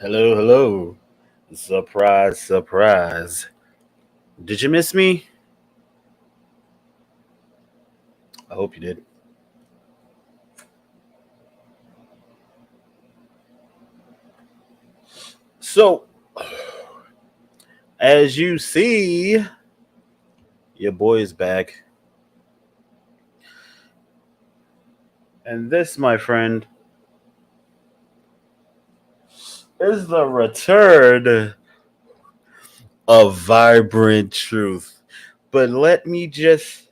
Hello, hello. Surprise, surprise. Did you miss me? I hope you did. So, as you see, your boy is back. And this, my friend, is the return of Vibrant Truth. But let me just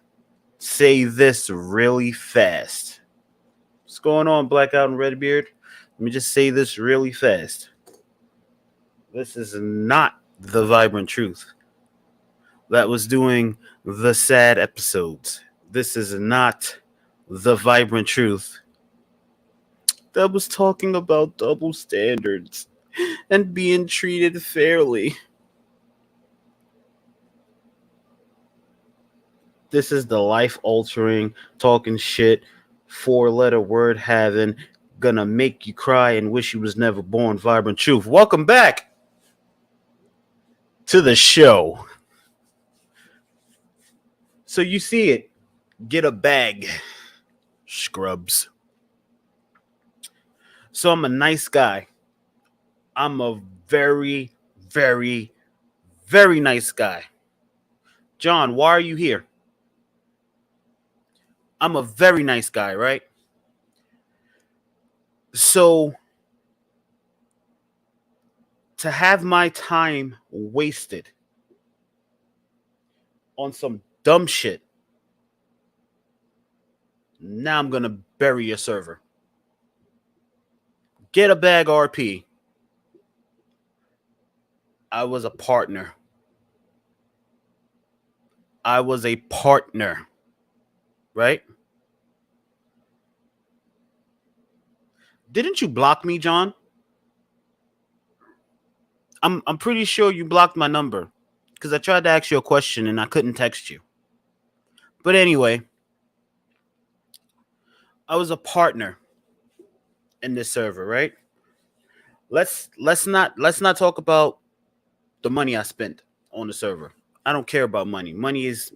say this really fast. What's going on, Blackout and Redbeard? Let me just say this really fast. This is not the Vibrant Truth that was doing the sad episodes. This is not the Vibrant Truth that was talking about double standards and being treated fairly. This is the life altering, talking shit, four-letter word having, gonna make you cry and wish you was never born Vibrant Truth. Welcome back to the show. So you see it. Get a bag, scrubs. So I'm a nice guy. I'm a very, very, very nice guy. John, why are you here? I'm a very nice guy, right? So to have my time wasted on some dumb shit, now I'm going to bury your server. Get a bag RP. I was a partner. I was a partner, right? Didn't you block me, John? I'm pretty sure you blocked my number because I tried to ask you a question and I couldn't text you. But anyway, I was a partner in this server, right? Let's not talk about the money I spent on the server. I don't care about money. Money is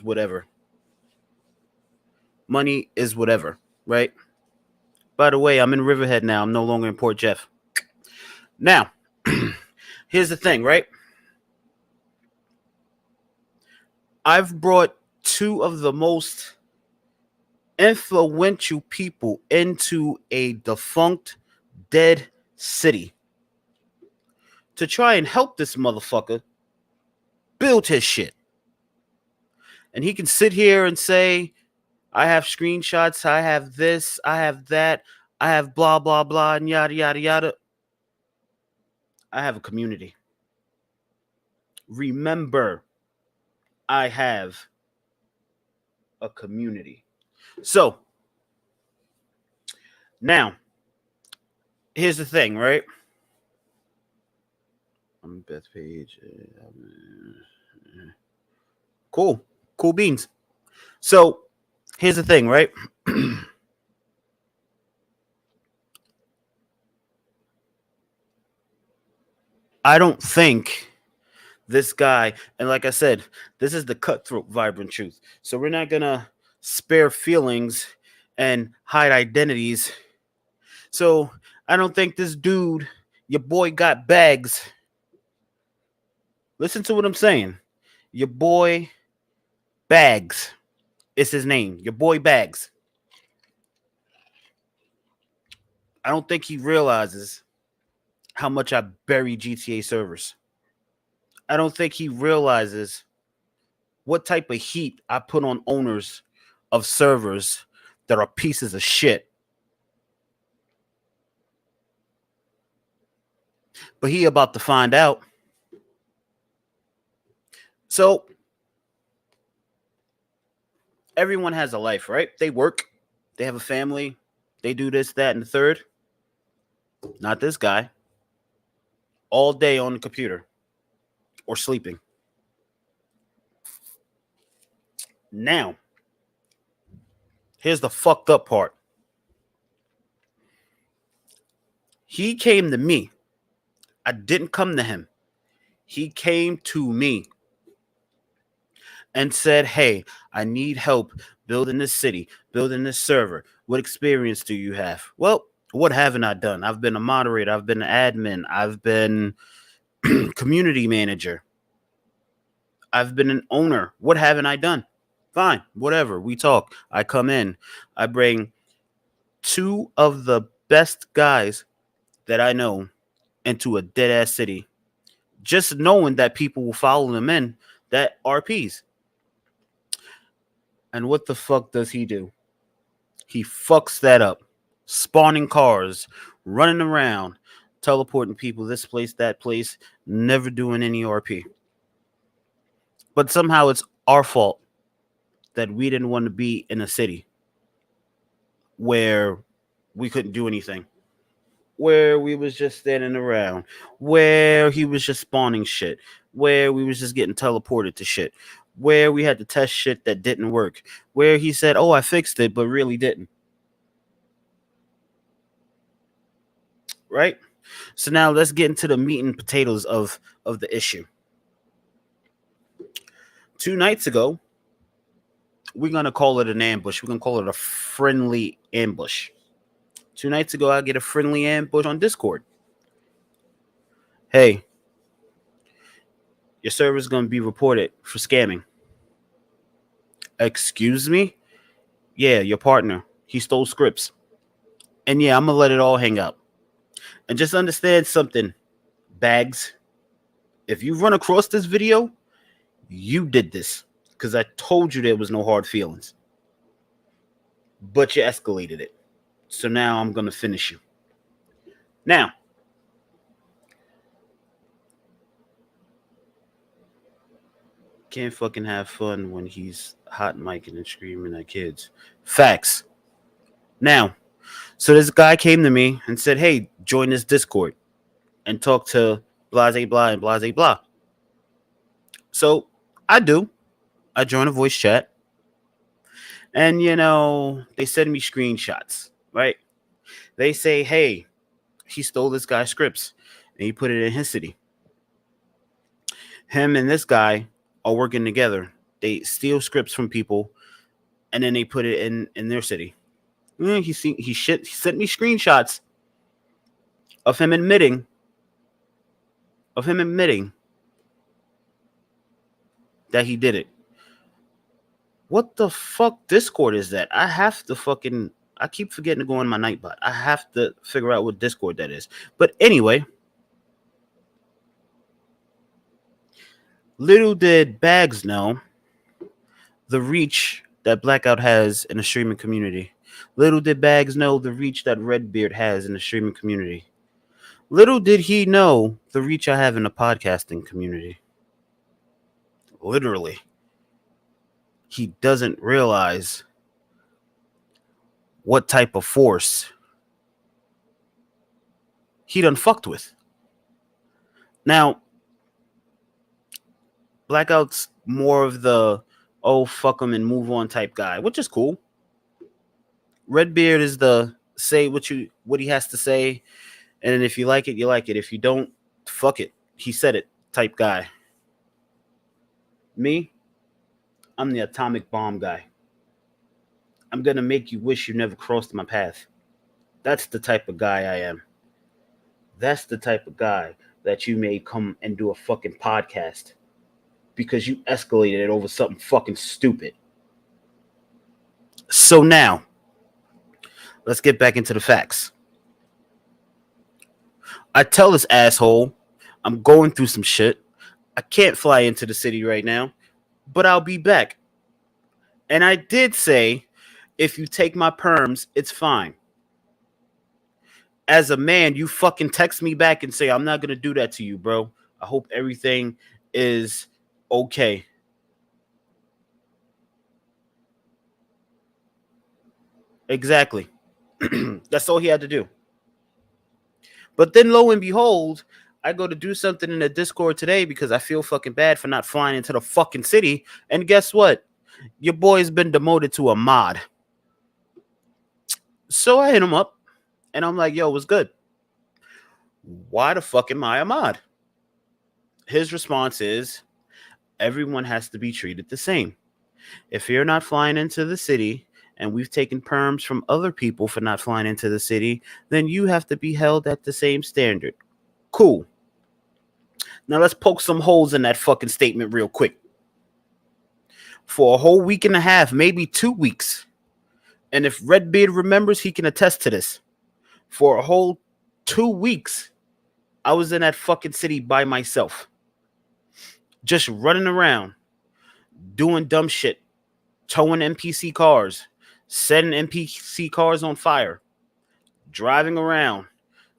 whatever. Money is whatever, right? By the way, I'm in Riverhead now. I'm no longer in Port Jeff. Now, here's the thing, right? I've brought two of the most influential people into a defunct, dead city to try and help this motherfucker build his shit. And he can sit here and say, I have screenshots, I have this, I have that, I have blah, blah, blah, and yada, yada, yada. I have a community. Remember, I have a community. So, now, here's the thing, right? On Beth page. Cool. Cool beans. So, here's the thing, right? I don't think this guy, and like I said, this is the cutthroat Vibrant Truth. So we're not gonna spare feelings and hide identities. So I don't think this dude, your boy got bags. Listen to what I'm saying. Your boy Bags is his name. Your boy Bags. I don't think he realizes how much I bury GTA servers. I don't think he realizes what type of heat I put on owners of servers that are pieces of shit. But he about to find out. So everyone has a life, right? They work, they have a family, they do this, that, and the third. Not this guy. All day on the computer or sleeping. Now, here's the fucked up part. He came to me I didn't come to him. He came to me and said, hey, I need help building this city, building this server. What experience do you have? Well, what haven't I done? I've been a moderator, I've been an admin, I've been community manager, I've been an owner. What haven't I done? Fine, whatever. We talk. I come in, I bring two of the best guys that I know into a dead ass city, just knowing that people will follow them in that RPs. And what the fuck does he do? He fucks that up. Spawning cars, running around, teleporting people this place, that place, never doing any RP. But somehow it's our fault that we didn't want to be in a city where we couldn't do anything, where we was just standing around, where he was just spawning shit, where we was just getting teleported to shit, where we had to test shit that didn't work, where he said, oh, I fixed it, but really didn't. Right? So now let's get into the meat and potatoes of the issue. 2 nights ago, we're going to call it an ambush. We're going to call it a friendly ambush. 2 nights ago, I get a friendly ambush on Discord. Hey, your server's going to be reported for scamming. Excuse me? Yeah, your partner. He stole scripts. And yeah, I'm going to let it all hang out. And just understand something, Bags. If you run across this video, you did this. Because I told you there was no hard feelings. But you escalated it. So now I'm going to finish you. Now, can't fucking have fun when he's hot micing and screaming at kids. Facts. Now, so this guy came to me and said, hey, join this Discord and talk to blase blah and blase blah. So I do. I join a voice chat. And, you know, they send me screenshots, right? They say, hey, he stole this guy's scripts and he put it in his city. Him and this guy are working together. They steal scripts from people and then they put it in their city. He sent me screenshots of him admitting that he did it. What the fuck Discord is that? I keep forgetting to go on my Nightbot. I have to figure out what Discord that is. But anyway, little did Bags know the reach that Blackout has in the streaming community. Little did Bags know the reach that Redbeard has in the streaming community. Little did he know the reach I have in the podcasting community. Literally. He doesn't realize what type of force he done fucked with. Now, Blackout's more of the, oh, fuck him and move on type guy, which is cool. Redbeard is the say what he has to say, and then if you like it, you like it. If you don't, fuck it. He said it type guy. Me, I'm the atomic bomb guy. I'm going to make you wish you never crossed my path. That's the type of guy I am. That's the type of guy that you may come and do a fucking podcast because you escalated it over something fucking stupid. So now, let's get back into the facts. I tell this asshole I'm going through some shit. I can't fly into the city right now, but I'll be back. And I did say, if you take my perms, it's fine. As a man, you fucking text me back and say, I'm not going to do that to you, bro. I hope everything is okay. Exactly. That's all he had to do. But then lo and behold, I go to do something in the Discord today because I feel fucking bad for not flying into the fucking city. And guess what? Your boy's been demoted to a mod. So I hit him up and I'm like, yo, what's good? Why the fuck am I a mod? His response is, everyone has to be treated the same. If you're not flying into the city and we've taken perms from other people for not flying into the city, then you have to be held at the same standard. Cool. Now let's poke some holes in that fucking statement real quick. For a whole week and a half, maybe 2 weeks, and if Redbeard remembers, he can attest to this. For a whole 2 weeks, I was in that fucking city by myself. Just running around, doing dumb shit, towing NPC cars, setting NPC cars on fire, driving around,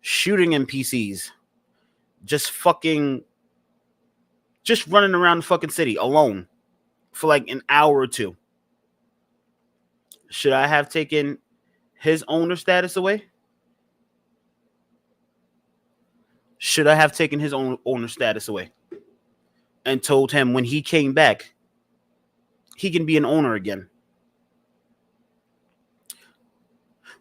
shooting NPCs, just running around the fucking city alone for like an hour or two. Should I have taken his owner status away? Should I have taken his owner status away and told him when he came back, he can be an owner again?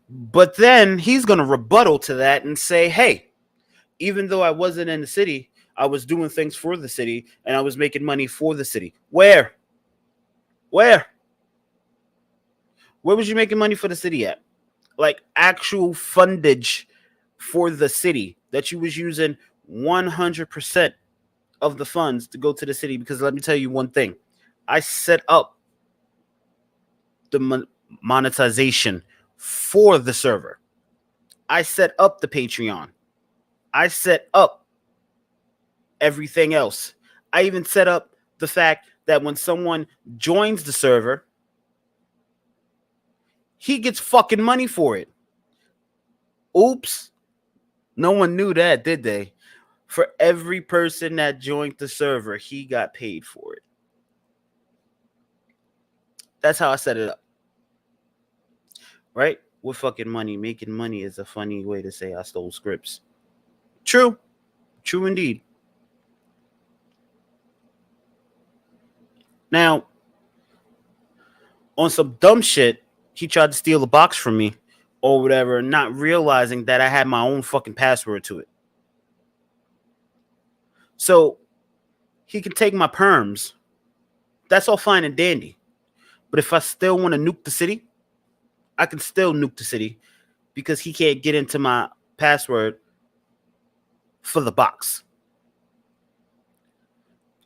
But then he's going to rebuttal to that and say, hey, even though I wasn't in the city, I was doing things for the city and I was making money for the city. Where? Where was you making money for the city at? Like actual fundage for the city that you was using 100% of the funds to go to the city. Because let me tell you one thing. I set up the monetization for the server. I set up the Patreon. I set up everything else. I even set up the fact that when someone joins the server, he gets fucking money for it. Oops. No one knew that, did they? For every person that joined the server, he got paid for it. That's how I set it up. Right? With fucking money. Making money is a funny way to say I stole scripts. True. True indeed. Now, on some dumb shit, he tried to steal a box from me or whatever, not realizing that I had my own fucking password to it. So he can take my perms. That's all fine and dandy. But if I still want to nuke the city, I can still nuke the city because he can't get into my password for the box.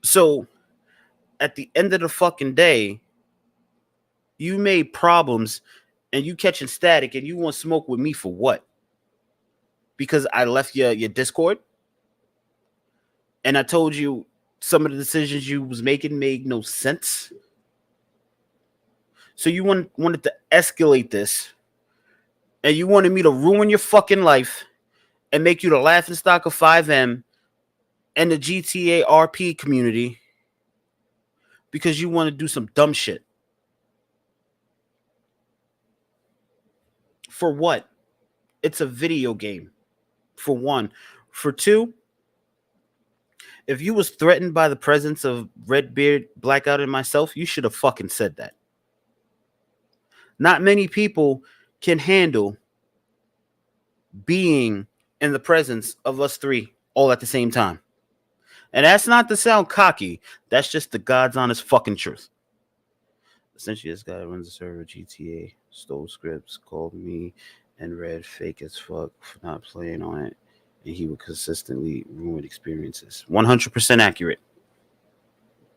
So at the end of the fucking day, you made problems and you catching static and you want to smoke with me for what? Because I left your Discord and I told you some of the decisions you was making made no sense. So you wanted to escalate this and you wanted me to ruin your fucking life and make you the laughingstock of FiveM and the GTA RP community because you want to do some dumb shit. For what? It's a video game. For one. For two, if you was threatened by the presence of Redbeard, Blackout, and myself, you should have fucking said that. Not many people can handle being in the presence of us three all at the same time. And that's not to sound cocky. That's just the God's honest fucking truth. Essentially, this guy runs the server GTA, stole scripts, called me and Red fake as fuck for not playing on it. And he would consistently ruin experiences. 100% accurate.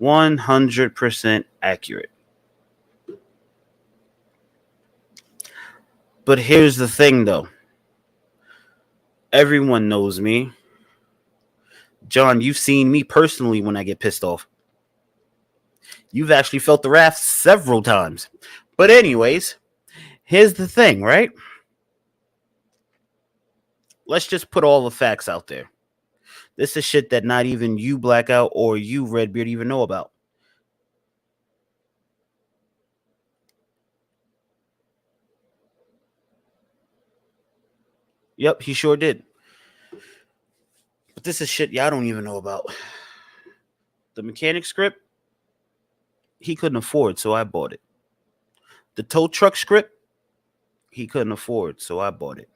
100% accurate. But here's the thing, though. Everyone knows me. John, you've seen me personally when I get pissed off. You've actually felt the wrath several times. But anyways, here's the thing, right? Let's just put all the facts out there. This is shit that not even you, Blackout, or you, Redbeard, even know about. Yep, he sure did. But this is shit y'all don't even know about. The mechanic script, he couldn't afford, so I bought it. The tow truck script, he couldn't afford, so I bought it.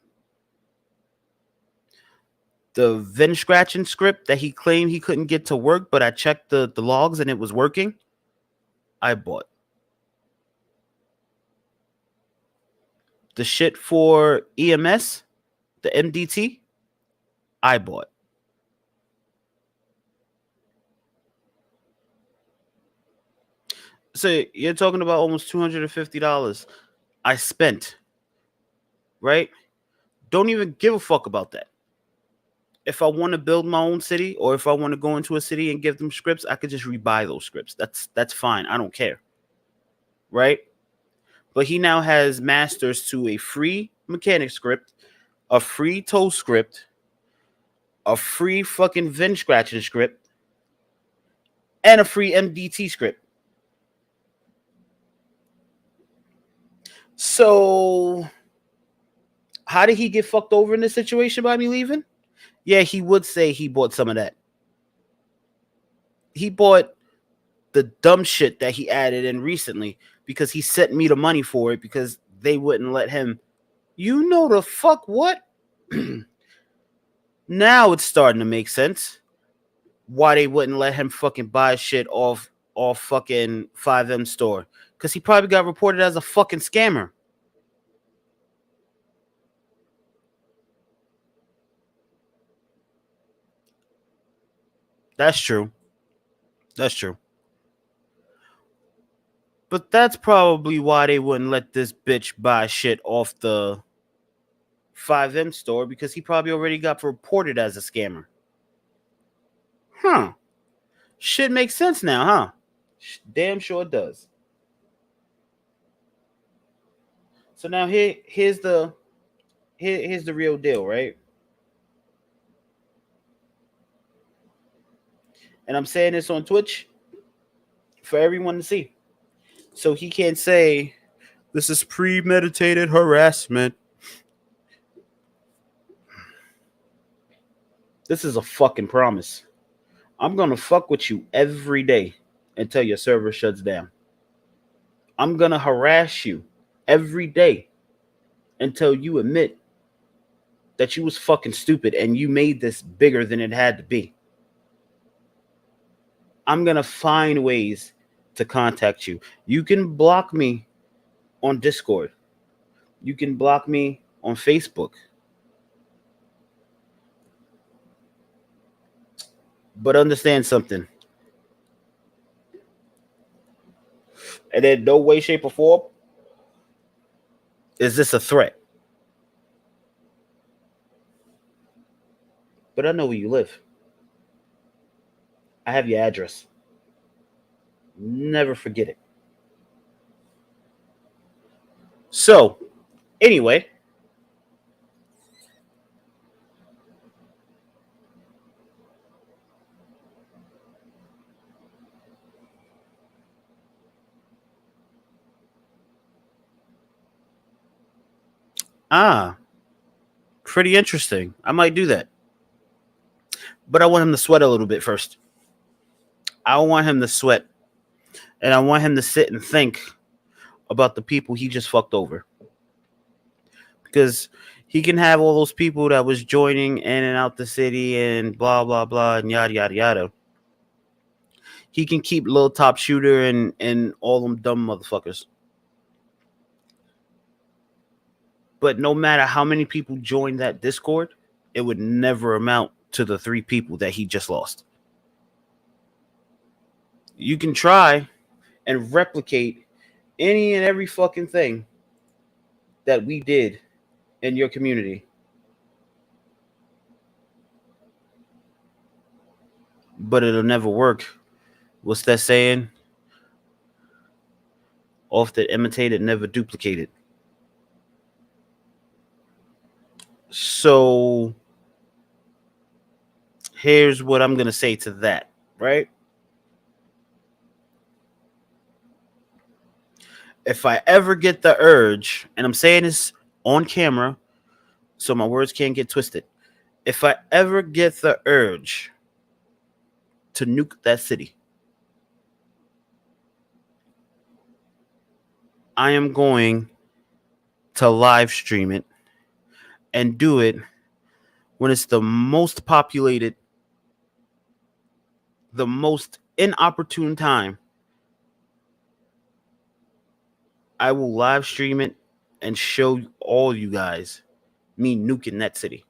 The Vin scratching script that he claimed he couldn't get to work, but I checked the logs and it was working. I bought. The shit for EMS, the MDT, I bought. So you're talking about almost $250 I spent, right? Don't even give a fuck about that. If I want to build my own city or if I want to go into a city and give them scripts, I could just rebuy those scripts. That's fine. I don't care. Right? But he now has masters to a free mechanic script, a free toe script, a free fucking Vin scratching script, and a free MDT script. So how did he get fucked over in this situation by me leaving? Yeah, he would say he bought some of that. He bought the dumb shit that he added in recently because he sent me the money for it because they wouldn't let him. You know the fuck what? Now it's starting to make sense why they wouldn't let him fucking buy shit off fucking FiveM store. Because he probably got reported as a fucking scammer. That's true. That's true. But that's probably why they wouldn't let this bitch buy shit off the FiveM store because he probably already got reported as a scammer. Huh. Shit makes sense now, huh? Damn sure it does. So now here's the real deal, right? And I'm saying this on Twitch for everyone to see. So he can't say this is premeditated harassment. This is a fucking promise. I'm gonna fuck with you every day until your server shuts down. I'm gonna harass you every day until you admit that you was fucking stupid and you made this bigger than it had to be. I'm gonna find ways to contact you. You can block me on Discord. You can block me on Facebook. But understand something. And in no way, shape, or form is this a threat. But I know where you live. I have your address. Never forget it. So, anyway. Pretty interesting. I might do that. But I want him to sweat a little bit first. I want him to sweat. And I want him to sit and think about the people he just fucked over. Because he can have all those people that was joining in and out the city and blah, blah, blah, and yada, yada, yada. He can keep Lil Top Shooter and all them dumb motherfuckers. But no matter how many people joined that Discord, it would never amount to the 3 people that he just lost. You can try and replicate any and every fucking thing that we did in your community. But it'll never work. What's that saying? Often imitated, never duplicated. So here's what I'm going to say to that, right? If I ever get the urge, and I'm saying this on camera so my words can't get twisted. If I ever get the urge to nuke that city, I am going to live stream it and do it when it's the most populated, the most inopportune time, I will live stream it and show all you guys me nuking that city.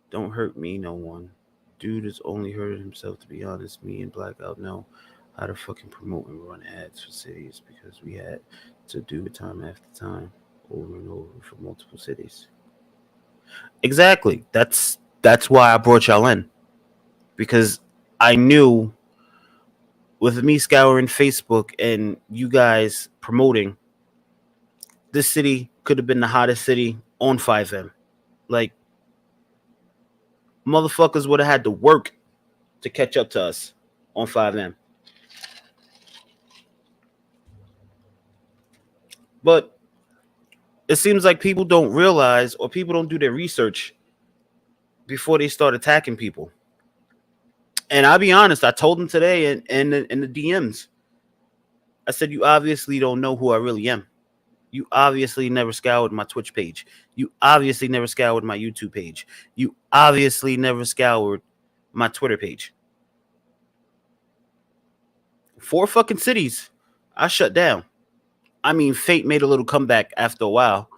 Don't hurt me, no one. Dude has only hurted himself, to be honest. Me and Blackout know how to fucking promote and run ads for cities because we had to do it time after time, over and over for multiple cities. Exactly. That's why I brought y'all in. Because I knew with me scouring Facebook and you guys promoting, this city could have been the hottest city on FiveM. Like, motherfuckers would have had to work to catch up to us on FiveM. But it seems like people don't realize or people don't do their research before they start attacking people. And I'll be honest, I told them today in the DMs, I said, you obviously don't know who I really am. You obviously never scoured my Twitch page. You obviously never scoured my YouTube page. You obviously never scoured my Twitter page. 4 fucking cities I shut down. I mean, Fate made a little comeback after a while.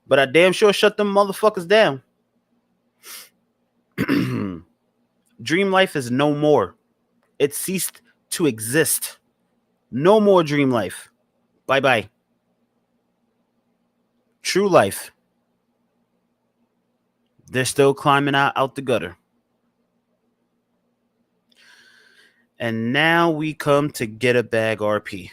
But I damn sure shut them motherfuckers down. Dream Life is no more. It ceased to exist. No more Dream Life. Bye-bye. True Life. They're still climbing out the gutter. And now we come to Get a Bag RP.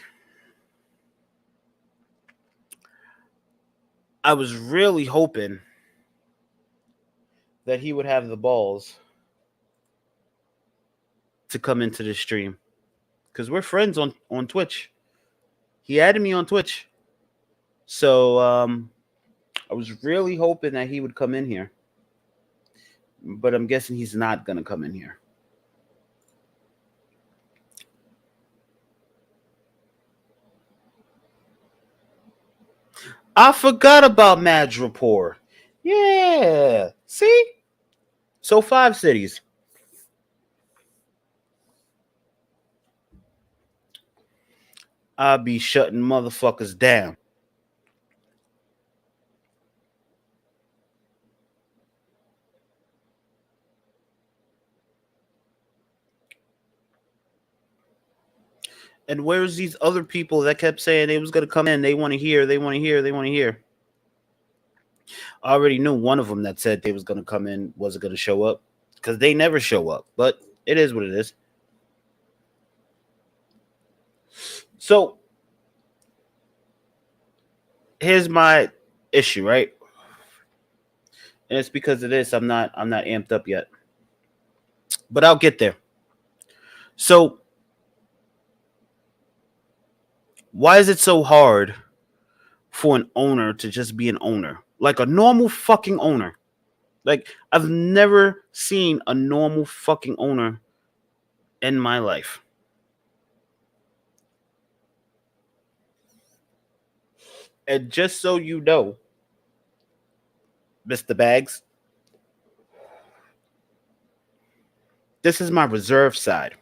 I was really hoping that he would have the balls to come into the stream. Because we're friends on Twitch. He added me on Twitch. So I was really hoping that he would come in here. But I'm guessing he's not going to come in here. I forgot about Madripoor. Yeah. See? So 5 cities. I'll be shutting motherfuckers down. And where's these other people that kept saying they was going to come in? They want to hear, they want to hear, they want to hear. I already knew one of them that said they was going to come in wasn't going to show up because they never show up. But it is what it is. So here's my issue, right? And it's because of this I'm not amped up yet. But I'll get there. So why is it so hard for an owner to just be an owner? Like a normal fucking owner. Like, I've never seen a normal fucking owner in my life. And just so you know, Mr. Bags, this is my reserve side.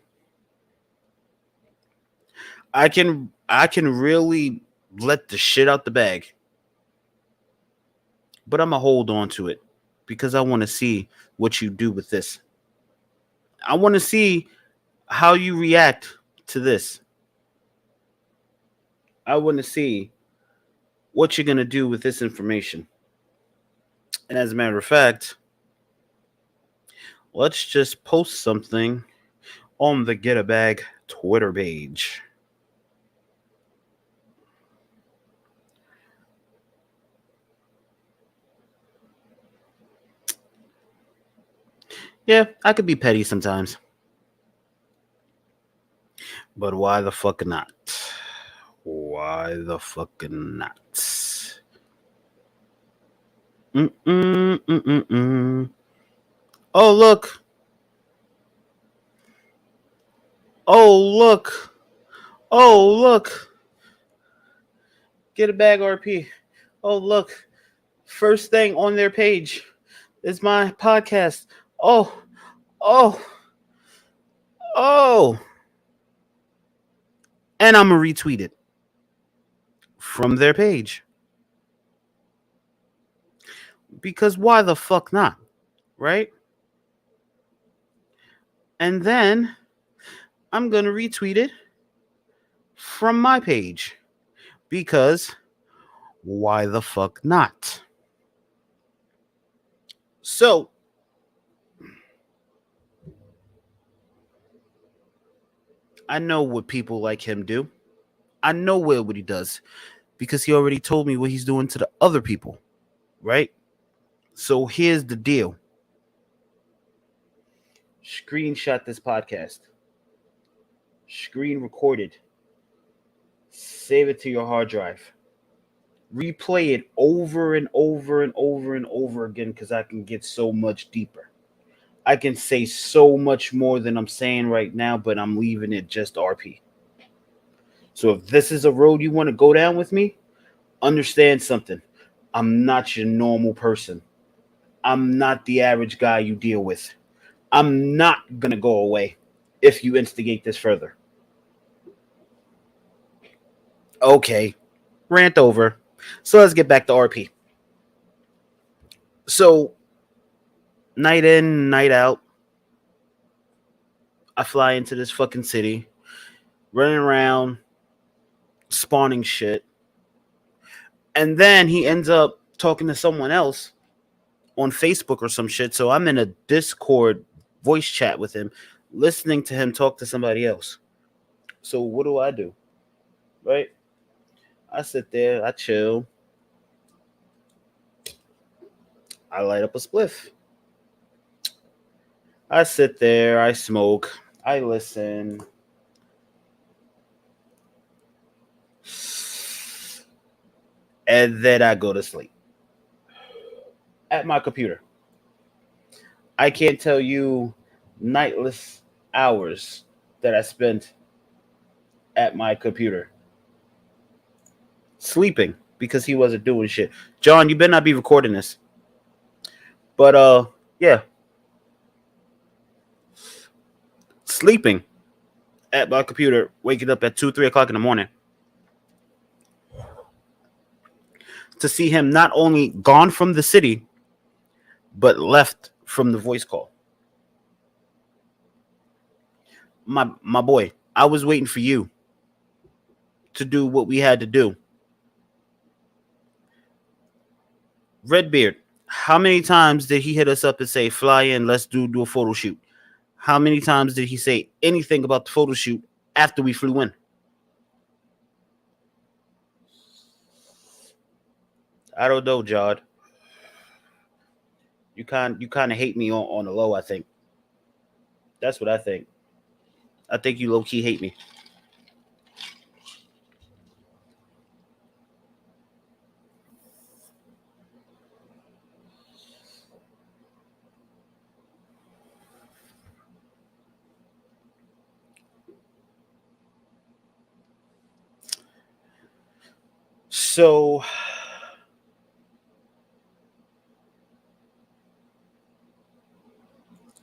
I can really let the shit out the bag. But I'm going to hold on to it because I want to see what you do with this. I want to see how you react to this. I want to see what you're going to do with this information. And as a matter of fact, let's just post something on the Get a Bag Twitter page. Yeah, I could be petty sometimes. But why the fuck not? Why the fuck not? Oh, look. Oh, look. Oh, look. Get a Bag RP. Oh, look. First thing on their page. It's my podcast. Oh, oh, oh. And I'm going to retweet it from their page. Because why the fuck not? Right? And then I'm going to retweet it from my page. Because why the fuck not? So, I know what people like him do. I know what he does because he already told me what he's doing to the other people, right? So here's the deal. Screenshot this podcast. Screen recorded. Save it to your hard drive. Replay it over and over and over and over again because I can get so much deeper. I can say so much more than I'm saying right now, but I'm leaving it just RP. So if this is a road you want to go down with me, understand something. I'm not your normal person. I'm not the average guy you deal with. I'm not going to go away if you instigate this further. Okay, rant over. So let's get back to RP. So, night in, night out, I fly into this fucking city, running around, spawning shit. And then he ends up talking to someone else on Facebook or some shit. So I'm in a Discord voice chat with him, listening to him talk to somebody else. So what do? Right? I sit there, I chill, I light up a spliff. I sit there, I smoke, I listen. And then I go to sleep at my computer. I can't tell you nightless hours that I spent at my computer sleeping because he wasn't doing shit. John, you better not be recording this. But yeah. Sleeping at my computer, waking up at 2, 3 o'clock in the morning. To see him not only gone from the city, but left from the voice call. My boy, I was waiting for you to do what we had to do. Redbeard, how many times did he hit us up and say, fly in, let's do a photo shoot? How many times did he say anything about the photo shoot after we flew in? I don't know, Jod. You kind of hate me on the low, I think. That's what I think. I think you low-key hate me. So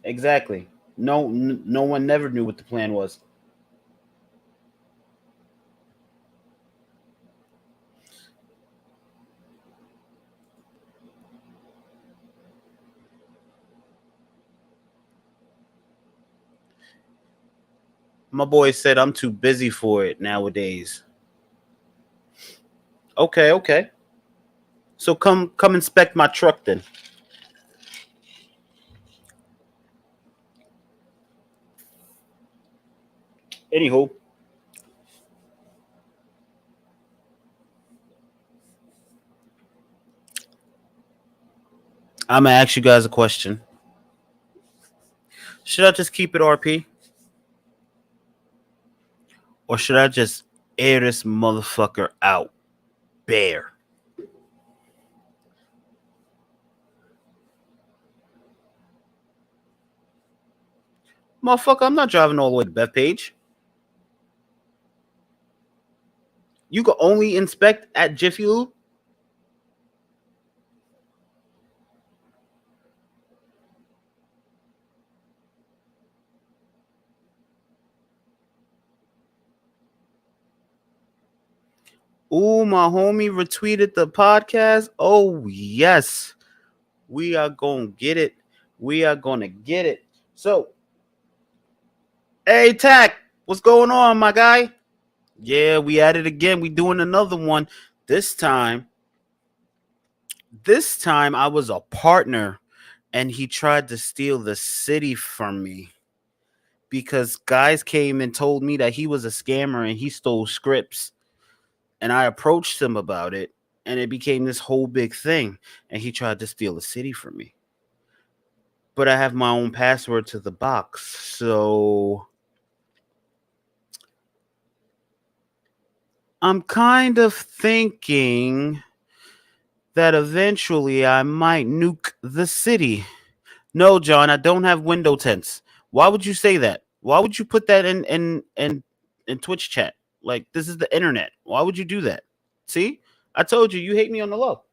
exactly. No one never knew what the plan was. My boy said I'm too busy for it nowadays. Okay. So come inspect my truck then. Anywho, I'm gonna ask you guys a question. Should I just keep it RP? Or should I just air this motherfucker out bare? Motherfucker, I'm not driving all the way to Bethpage. You can only inspect at Jiffy Lube. Ooh, my homie retweeted the podcast. Oh, yes. We are going to get it. We are going to get it. So, hey, Tack, what's going on, my guy? Yeah, we at it again. We doing another one. This time, I was a partner and he tried to steal the city from me because guys came and told me that he was a scammer and he stole scripts. And I approached him about it and it became this whole big thing. And he tried to steal the city from me. But I have my own password to the box. So I'm kind of thinking that eventually I might nuke the city. No, John, I don't have window tints. Why would you say that? Why would you put that in Twitch chat? Like this is the internet. Why would you do that? See? I told you hate me on the low.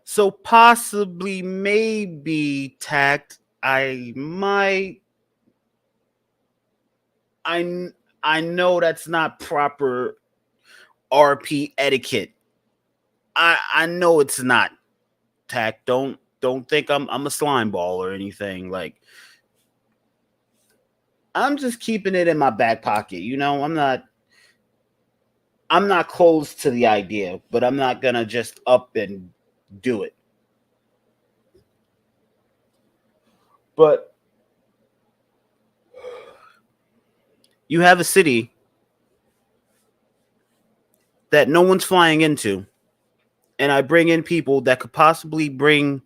So possibly maybe tact I might I know that's not proper RP etiquette. I know it's not tact. Don't think I'm a slime ball or anything. Like I'm just keeping it in my back pocket. You know, I'm not close to the idea, but I'm not gonna just up and do it. But you have a city that no one's flying into, and I bring in people that could possibly bring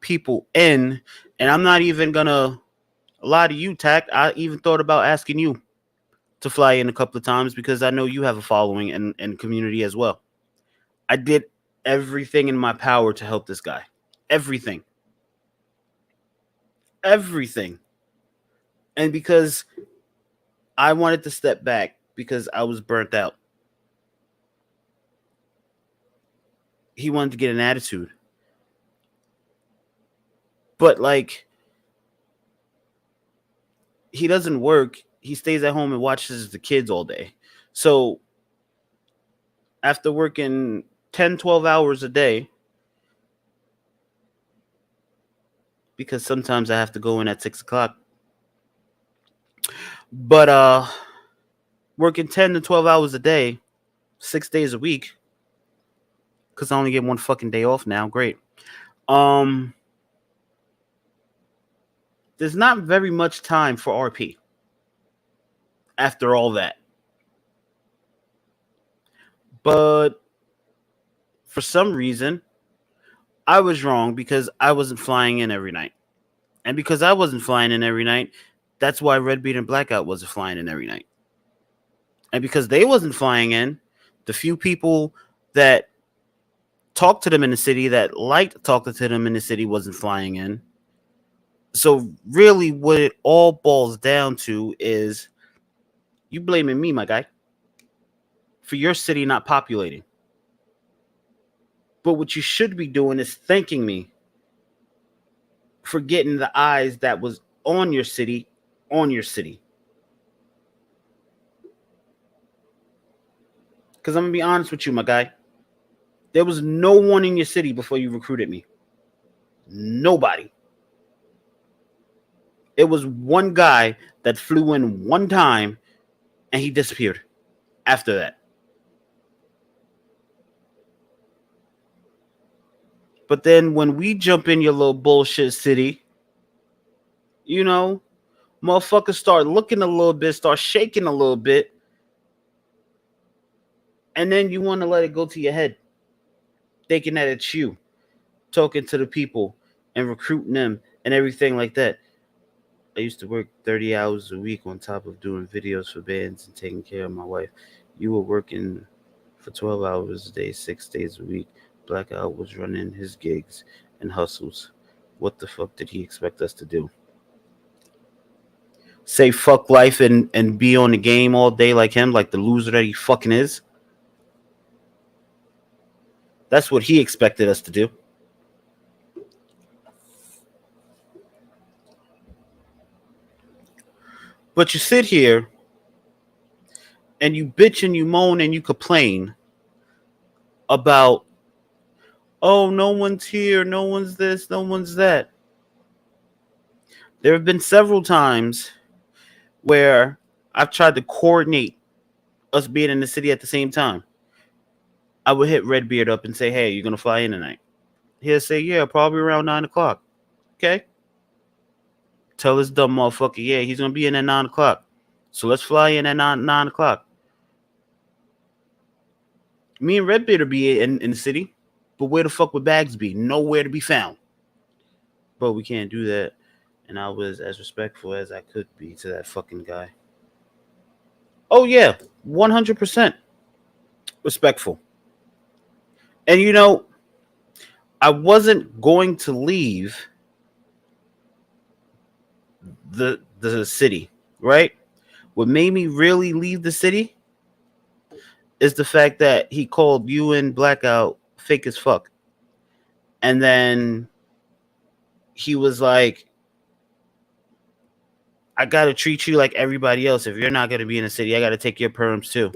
people in, and I'm not even gonna lie to you, Tact. I even thought about asking you to fly in a couple of times because I know you have a following and community as well. I did everything in my power to help this guy. Everything. Everything. And because I wanted to step back because I was burnt out. He wanted to get an attitude. But like he doesn't work. He stays at home and watches the kids all day. So after working 10, 12 hours a day, because sometimes I have to go in at 6 o'clock. But working 10 to 12 hours a day, 6 days a week, because I only get one fucking day off now. Great. Um there's not very much time for RP after all that. But for some reason, I was wrong because I wasn't flying in every night. And because I wasn't flying in every night, that's why Redbeard and Blackout wasn't flying in every night. And because they wasn't flying in, the few people that talked to them in the city that liked talking to them in the city wasn't flying in. So really what it all boils down to is you blaming me, my guy, for your city not populating. But what you should be doing is thanking me for getting the eyes that was on your city. Because I'm going to be honest with you, my guy. There was no one in your city before you recruited me. Nobody. It was one guy that flew in one time and he disappeared after that. But then when we jump in your little bullshit city, you know, motherfuckers start looking a little bit, start shaking a little bit, and then you want to let it go to your head, thinking that it's you talking to the people and recruiting them and everything like that. I used to work 30 hours a week on top of doing videos for bands and taking care of my wife. You were working for 12 hours a day, 6 days a week. Blackout was running his gigs and hustles. What the fuck did he expect us to do? Say fuck life and be on the game all day like him, like the loser that he fucking is? That's what he expected us to do. But you sit here and you bitch and you moan and you complain about, oh, no one's here, no one's this, no one's that. There have been several times where I've tried to coordinate us being in the city at the same time. I would hit Redbeard up and say, hey, you're going to fly in tonight? He'll say, yeah, probably around 9 o'clock. Okay. Tell this dumb motherfucker, yeah, he's going to be in at 9 o'clock. So let's fly in at 9 o'clock. Me and Redbeard will be in the city, but where the fuck would Bags be? Nowhere to be found. But we can't do that. And I was as respectful as I could be to that fucking guy. Oh, yeah, 100% respectful. And you know, I wasn't going to leave the city, right? What made me really leave the city is the fact that he called you and Blackout fake as fuck. And then he was like, I gotta treat you like everybody else. If you're not gonna be in the city, I gotta take your perms too.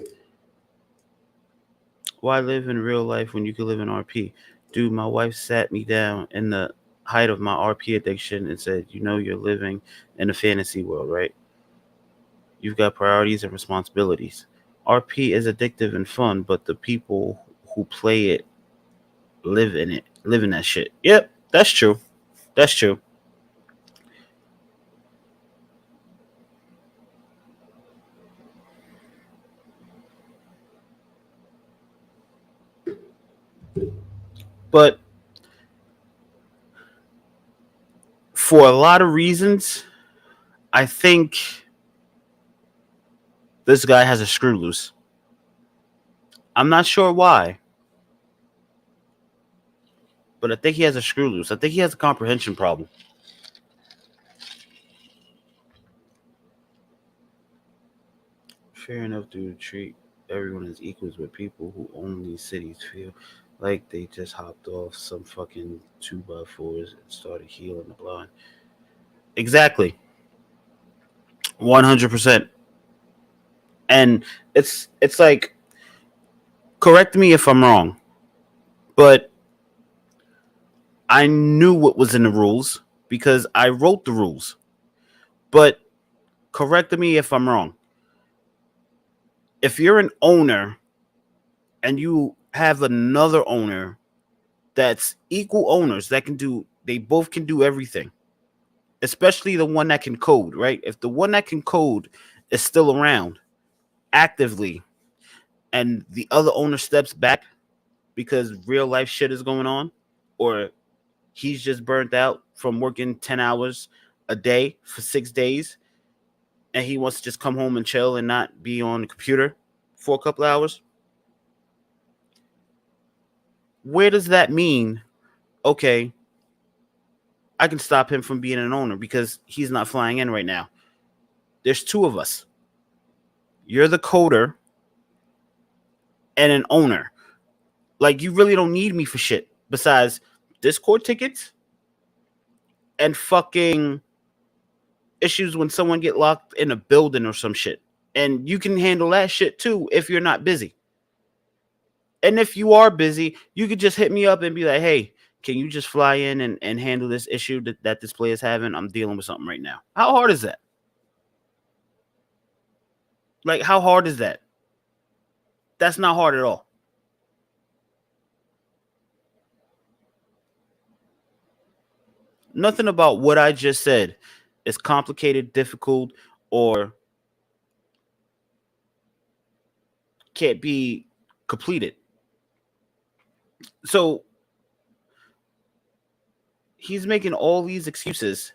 Why live in real life when you could live in RP? Dude, my wife sat me down in the height of my RP addiction and said, you know, you're living in a fantasy world, right? You've got priorities and responsibilities. RP is addictive and fun, but the people who play it live in it, live in that shit. Yep, that's true. That's true. But for a lot of reasons, I think this guy has a screw loose. I'm not sure why, but I think he has a screw loose. I think he has a comprehension problem. Fair enough to treat everyone as equals, but people who own these cities feel like they just hopped off some fucking 2x4s and started healing the blind. Exactly. 100%. And it's like, correct me if I'm wrong, but I knew what was in the rules because I wrote the rules. But correct me if I'm wrong. If you're an owner and you have another owner that's equal owners that can do, they both can do everything, especially the one that can code, right? If the one that can code is still around actively and the other owner steps back because real life shit is going on, or he's just burnt out from working 10 hours a day for 6 days and he wants to just come home and chill and not be on the computer for a couple hours, where does that mean? Okay, I can stop him from being an owner because he's not flying in right now. There's two of us. You're the coder and an owner. Like, you really don't need me for shit besides Discord tickets and fucking issues when someone get locked in a building or some shit. And you can handle that shit too if you're not busy. And if you are busy, you could just hit me up and be like, hey, can you just fly in and handle this issue that this player is having? I'm dealing with something right now. How hard is that? Like, how hard is that? That's not hard at all. Nothing about what I just said is complicated, difficult, or can't be completed. So he's making all these excuses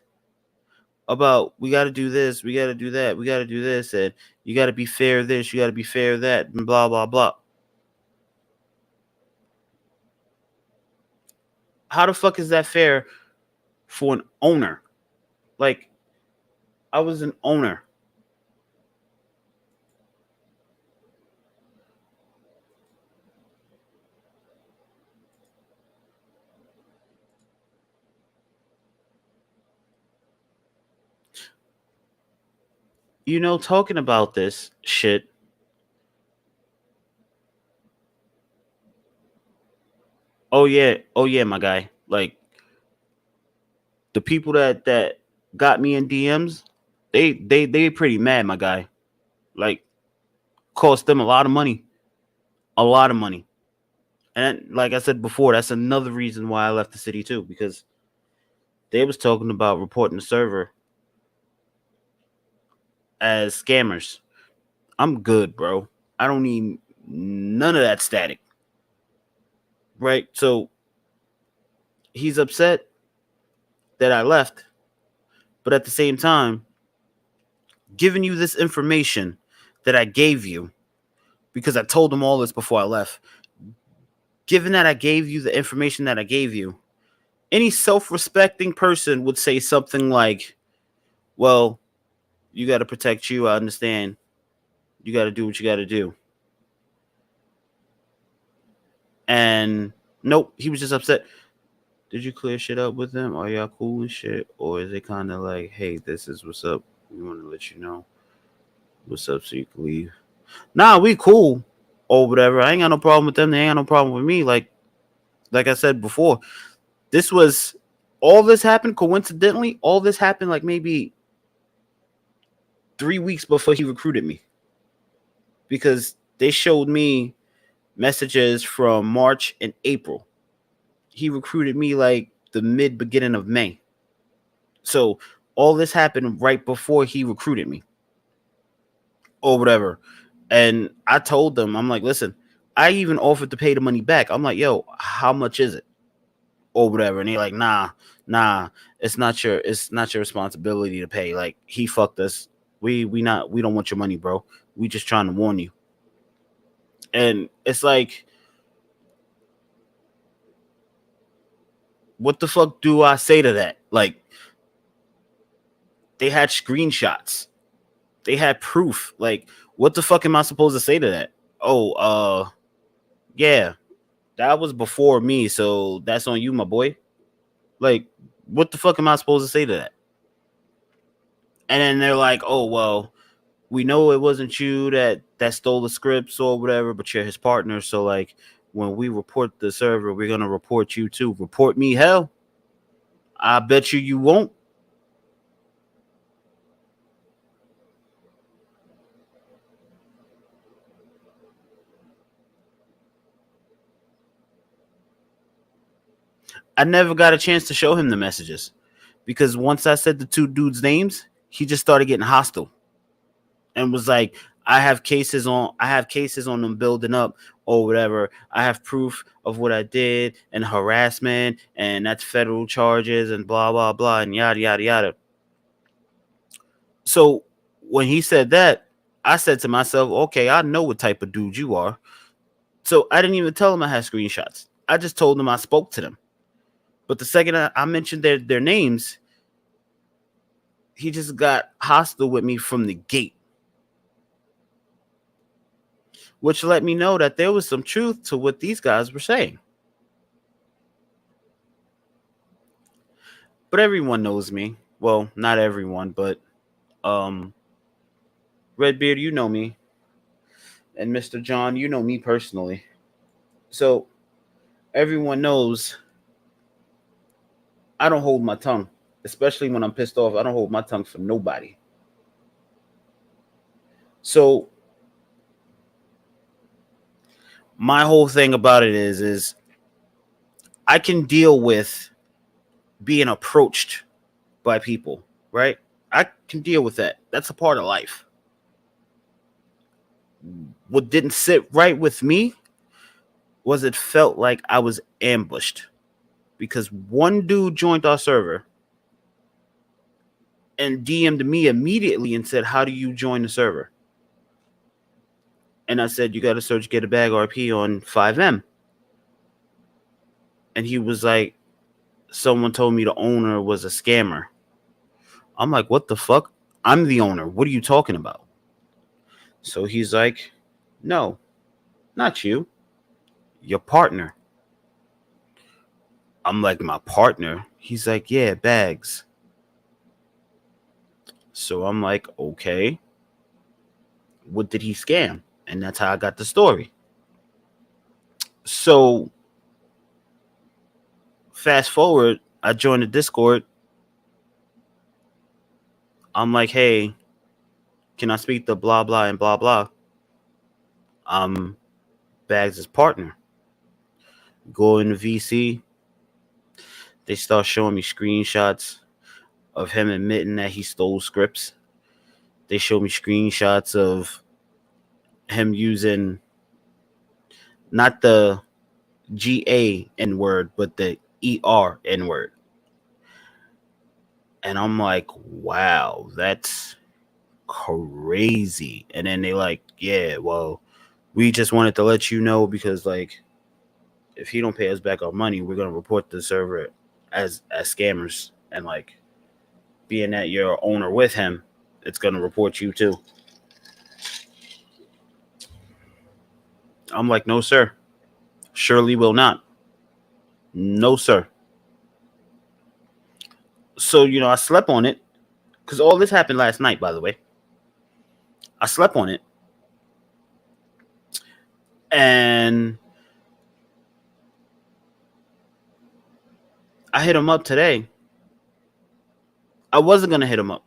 about, we got to do this, we got to do that, we got to do this, and you got to be fair this, you got to be fair that, and blah, blah, blah. How the fuck is that fair for an owner? Like, I was an owner. You know, talking about this shit, oh yeah, my guy. Like the people that got me in DMs, they pretty mad, my guy. Like cost them a lot of money. And like I said before, that's another reason why I left the city too, because they was talking about reporting the server as scammers. I'm good, bro. I don't need none of that static. Right? So he's upset that I left, but at the same time, giving you this information that I gave you, because I told him all this before I left, given that I gave you the information that I gave you, any self respecting person would say something like, well, you got to protect you. I understand. You got to do what you got to do. And nope, he was just upset. Did you clear shit up with them? Are y'all cool and shit? Or is it kind of like, hey, this is what's up. We want to let you know what's up so you can leave? Nah, we cool or whatever. I ain't got no problem with them. They ain't got no problem with me. Like I said before, this was all this happened coincidentally. All this happened like maybe 3 weeks before he recruited me, because they showed me messages from March and April. He recruited me like the mid beginning of May. So all this happened right before he recruited me or whatever. And I told them, I'm like, listen, I even offered to pay the money back. I'm like, yo, how much is it? Or whatever. And they're like, nah, it's not your responsibility to pay. Like he fucked us. We don't want your money, bro. We just trying to warn you. And it's like, what the fuck do I say to that? Like, they had screenshots. They had proof. Like, what the fuck am I supposed to say to that? Oh, yeah, that was before me, so that's on you, my boy. Like, what the fuck am I supposed to say to that? And then they're like, oh well, we know it wasn't you that stole the scripts or whatever, but you're his partner. So like, when we report the server, we're gonna report you too. Report me, hell. I bet you won't. I never got a chance to show him the messages because once I said the two dudes' names, he just started getting hostile and was like, I have cases on them building up or whatever. I have proof of what I did and harassment and that's federal charges and blah blah blah and yada yada yada. So when he said that, I said to myself, okay, I know what type of dude you are. So I didn't even tell him I had screenshots. I just told him I spoke to them. But the second I mentioned their names, he just got hostile with me from the gate, which let me know that there was some truth to what these guys were saying. But everyone knows me. Well, not everyone, but um, Redbeard, you know me, and Mr. John, you know me personally. So everyone knows I don't hold my tongue, especially when I'm pissed off. I don't hold my tongue for nobody. So my whole thing about it is I can deal with being approached by people, right? I can deal with that. That's a part of life. What didn't sit right with me was it felt like I was ambushed because one dude joined our server and DM'd me immediately and said, how do you join the server? And I said, you got to search Get a Bag RP on FiveM. And he was like, someone told me the owner was a scammer. I'm like, what the fuck? I'm the owner. What are you talking about? So he's like, no, not you, your partner. I'm like, my partner? He's like, yeah, Bags. So I'm like, okay, what did he scam? And that's how I got the story. So Fast forward, I joined the Discord. I'm like, hey, can I speak to blah blah and blah blah? I'm Bags' partner. Go in the VC. They start showing me screenshots of him admitting that he stole scripts. They show me screenshots of him using not the GA N word, but the ER N word. And I'm like, wow, that's crazy. And then they like, yeah, well, we just wanted to let you know because like if he don't pay us back our money, we're gonna report the server as scammers. And like being that you're owner with him, it's gonna report you too. I'm like, no, sir. Surely will not. No, sir. So, I slept on it because all this happened last night, by the way. I slept on it. And I hit him up today. I wasn't going to hit him up.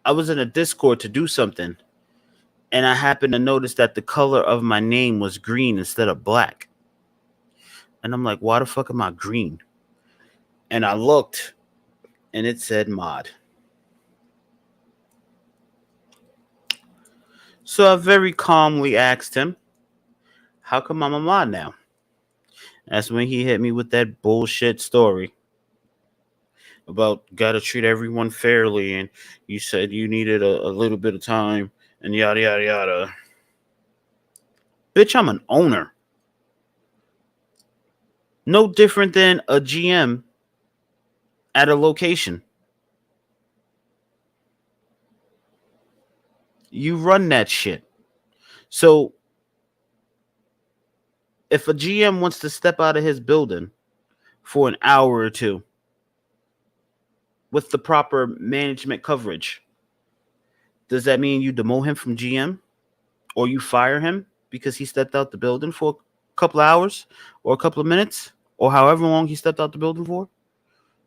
I was in a Discord to do something. And I happened to notice that the color of my name was green instead of black. And I'm like, why the fuck am I green? And I looked and it said mod. So I very calmly asked him, how come I'm a mod now? That's when he hit me with that bullshit story about gotta treat everyone fairly, and you said you needed a little bit of time, and yada yada yada. Bitch, I'm an owner. No different than a GM at a location. You run that shit. So if a GM wants to step out of his building for an hour or two with the proper management coverage, does that mean you demote him from GM or you fire him because he stepped out the building for a couple of hours or a couple of minutes or however long he stepped out the building for?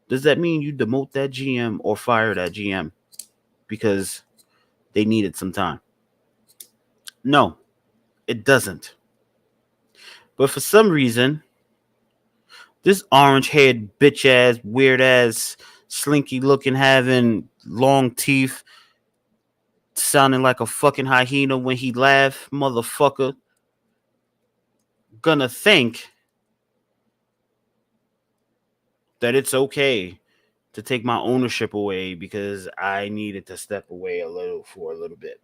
Does that mean you demote that GM or fire that GM because they needed some time? No, it doesn't. But for some reason, this orange-haired bitch-ass, weird-ass, slinky-looking, having long teeth, sounding like a fucking hyena when he laugh, motherfucker, gonna think that it's okay to take my ownership away because I needed to step away for a little bit.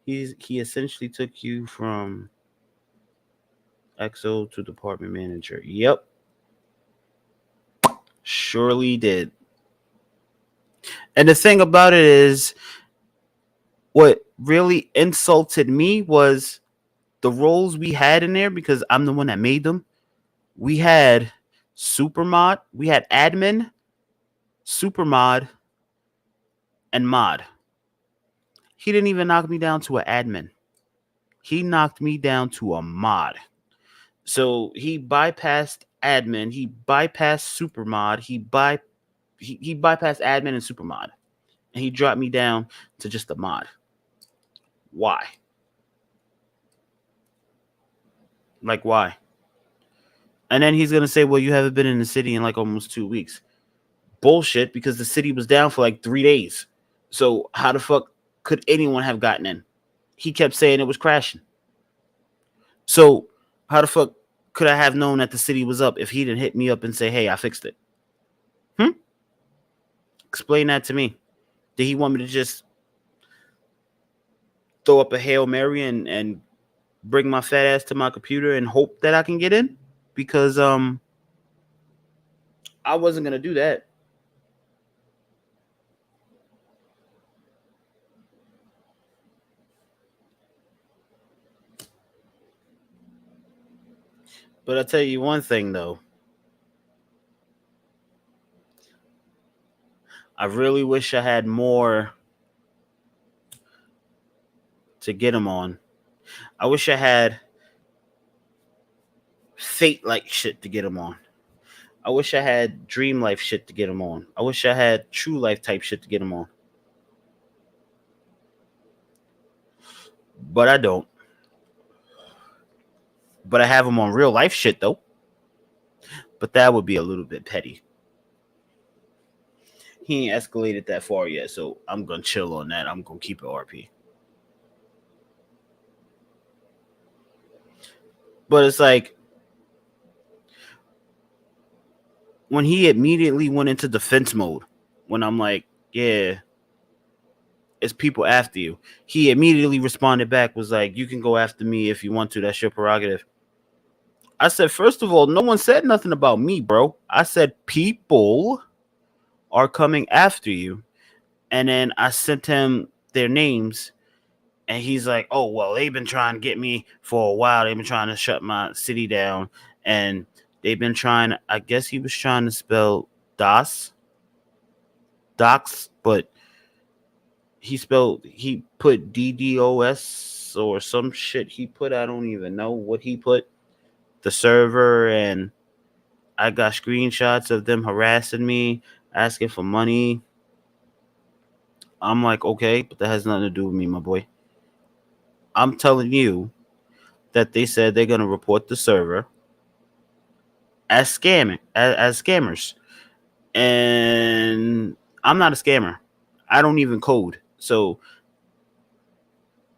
He essentially took you from XO to department manager. Yep. Surely did. And the thing about it is, what really insulted me was the roles we had in there because I'm the one that made them. We had supermod, we had admin, supermod, and mod. He didn't even knock me down to an admin. He knocked me down to a mod. So he bypassed admin, he bypassed supermod, he bypassed admin and supermod. And he dropped me down to just a mod. Why? Like, why? And then he's gonna say, well, you haven't been in the city in like almost 2 weeks. Bullshit, because the city was down for like 3 days. So how the fuck could anyone have gotten in? He kept saying it was crashing. So how the fuck could I have known that the city was up if he didn't hit me up and say, hey, I fixed it? Explain that to me. Did he want me to just throw up a Hail Mary and bring my fat ass to my computer and hope that I can get in? Because I wasn't gonna do that. But I'll tell you one thing though. I really wish I had more to get him on. I wish I had fate like shit to get him on. I wish I had Dream Life shit to get him on. I wish I had True Life type shit to get him on. But I don't. But I have him on real life shit though. But that would be a little bit petty. He ain't escalated that far yet, so I'm gonna chill on that. I'm gonna keep it RP. But it's like when he immediately went into defense mode, when I'm like, yeah, it's people after you. He immediately responded back, was like, you can go after me if you want to. That's your prerogative. I said, first of all, no one said nothing about me, bro. I said people are coming after you. And then I sent him their names. And he's like, oh, well, they've been trying to get me for a while. They've been trying to shut my city down. And they've been trying, I guess he was trying to spell docs, but he put DDoS or some shit he put. I don't even know what he put. The server, and I got screenshots of them harassing me, asking for money. I'm like, okay, but that has nothing to do with me, my boy. I'm telling you that they said they're gonna report the server as scamming, as scammers, and I'm not a scammer. I don't even code, so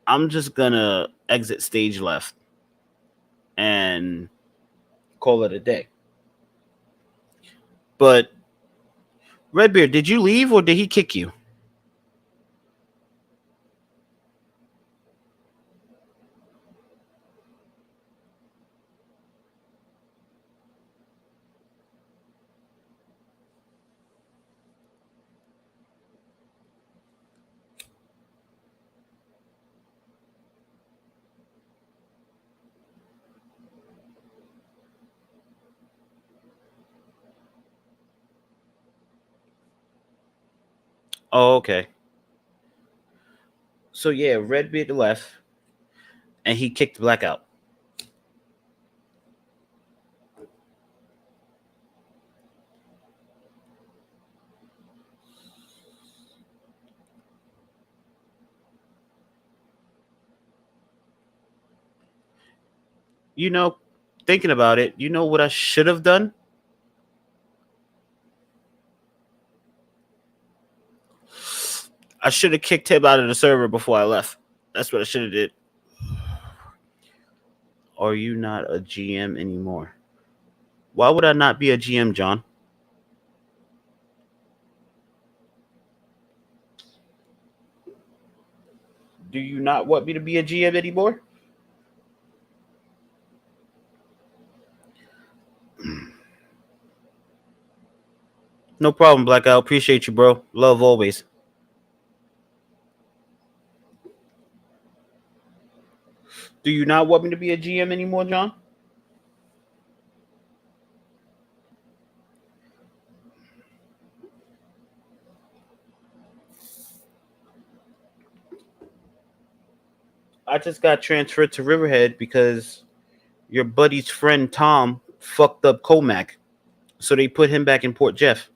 I'm just gonna exit stage left and call it a day. But Redbeard, did you leave or did he kick you? Oh, okay. So yeah, Redbeard left and he kicked Blackout. You know, thinking about it, you know what I should have done? I should have kicked him out of the server before I left. That's what I should have did. Are you not a GM anymore? Why would I not be a GM, John? Do you not want me to be a GM anymore? No problem, Blackout. Appreciate you, bro. Love always. Do you not want me to be a GM anymore, John? I just got transferred to Riverhead because your buddy's friend Tom fucked up Comac. So they put him back in Port Jeff.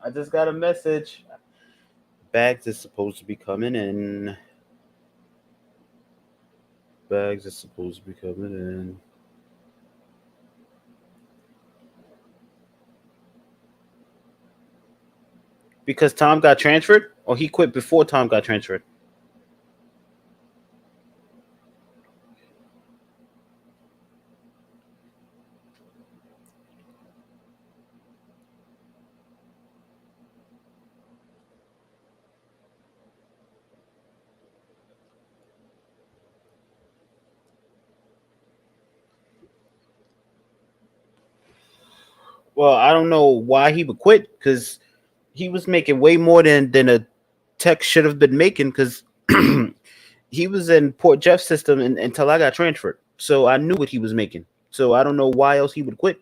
I just got a message. Bags is supposed to be coming in. Bags is supposed to be coming in. Because Tom got transferred? Or he quit before Tom got transferred? Well, I don't know why he would quit because he was making way more than a tech should have been making because he was in Port Jeff system until I got transferred. So I knew what he was making. So I don't know why else he would quit.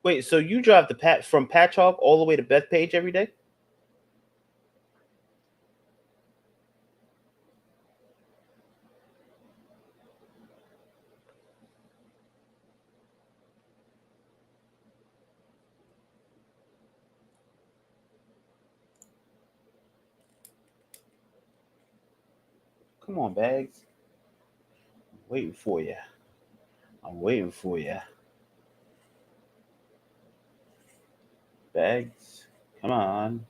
Wait, so you drive the from Patchogue all the way to Bethpage every day? Come on, Bags. I'm waiting for you. I'm waiting for you. Bags. Come on.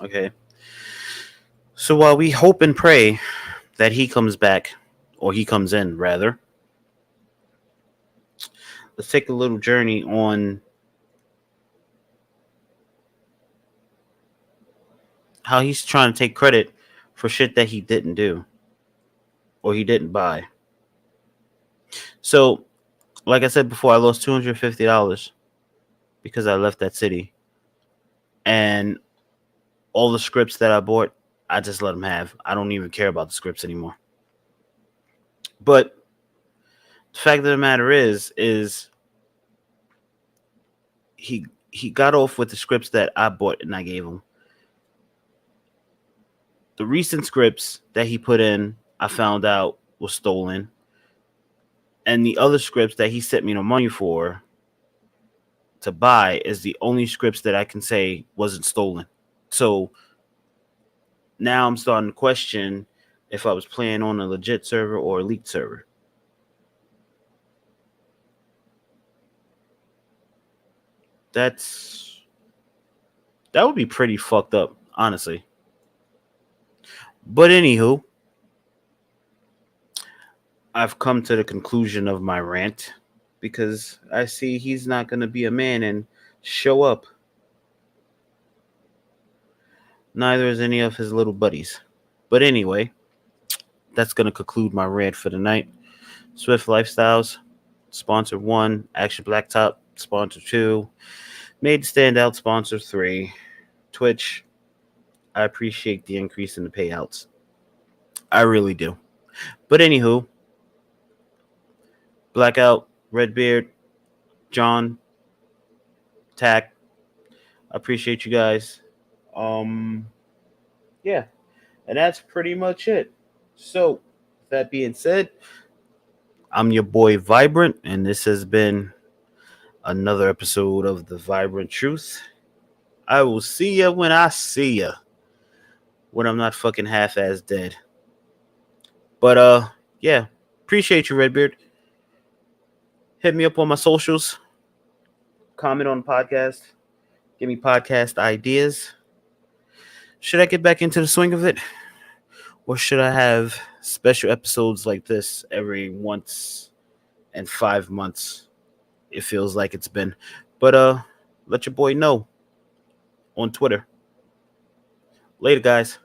Okay. So while we hope and pray that he comes back, or he comes in, rather, let's take a little journey on how he's trying to take credit for shit that he didn't do or he didn't buy. So, like I said before, I lost $250 because I left that city. And all the scripts that I bought, I just let them have. I don't even care about the scripts anymore. But the fact of the matter is he got off with the scripts that I bought and I gave him. The recent scripts that he put in, I found out was stolen. And the other scripts that he sent me the money for to buy is the only scripts that I can say wasn't stolen. So now I'm starting to question if I was playing on a legit server or a leaked server. That would be pretty fucked up, honestly. But anywho, I've come to the conclusion of my rant because I see he's not going to be a man and show up. Neither is any of his little buddies. But anyway, that's going to conclude my rant for the night. Swift Lifestyles, sponsor 1. Action Blacktop, sponsor 2. Made Standout, sponsor 3. Twitch, I appreciate the increase in the payouts. I really do. But anywho, Blackout, Redbeard, John, Tack, I appreciate you guys. Yeah, and that's pretty much it. So, that being said, I'm your boy Vibrant, and this has been another episode of The Vibrant Truth. I will see ya when I see ya. When I'm not fucking half-ass dead. But yeah, appreciate you, Redbeard. Hit me up on my socials. Comment on the podcast. Give me podcast ideas. Should I get back into the swing of it? Or should I have special episodes like this every once and 5 months? It feels like it's been. But let your boy know on Twitter. Later, guys.